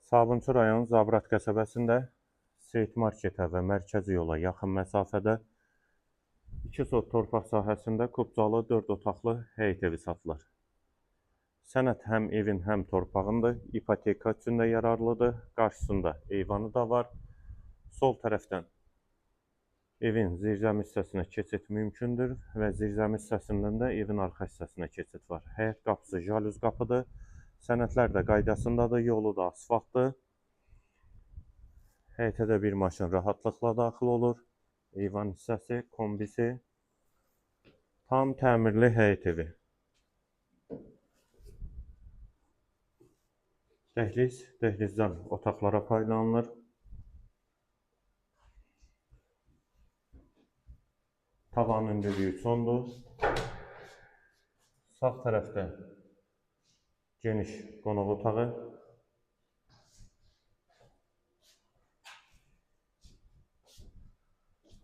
Sabunçu rayon Zabrat qəsəbəsində Seyid Marketə və mərkəzi yola yaxın məsafədə 2 sot torpaq sahəsində kubcalı 4 otaqlı həyət evi satılır. Sənəd həm evin, həm torpağındır, ipoteka üçün də yararlıdır, qarşısında eyvanı da var. Sol tərəfdən evin zirzəmi hissəsinə keçid mümkündür və zirzəmi hissəsindən də evin arxa hissəsinə keçid var. Həyət qapısı jalüz qapıdır. Sənədlər də qaydasındadır, yolu da asfaltdır. Həyətə də bir maşın rahatlıqla daxil olur. Eyvan hissəsi, kombisi, tam təmirli həyət evi. Dəhliz, dəhlizdən otaqlara paylanılır. Tavanın hündürlüyü sondur. Sağ tərəfdə geniş qonaq otağı.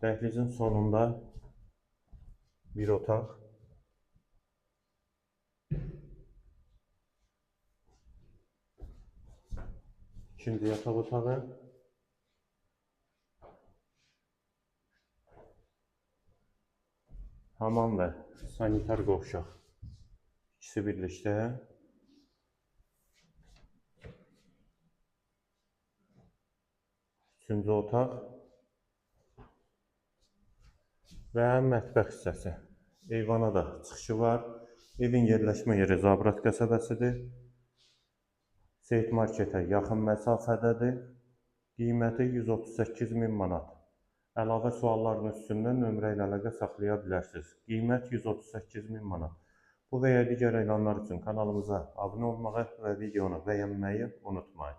Dəhlizin sonunda bir otaq. İkinci yataq otağı. Hamam və sanitar qovşaq. İkisi birlikdə. Üçüncü otaq və mətbəx hissəsi. Eyvana da çıxışı var. Evin yerləşmə yeri Zabrat qəsəbəsidir. Seyid Marketə yaxın məsafədədir. Qiyməti 138.000 manat. Əlavə sualların üstündən nömrə ilə əlaqə saxlaya bilərsiniz. Qiymət 138.000 manat. Bu və ya digər elanlar üçün kanalımıza abunə olmağı və videonu bəyənməyi unutmayın.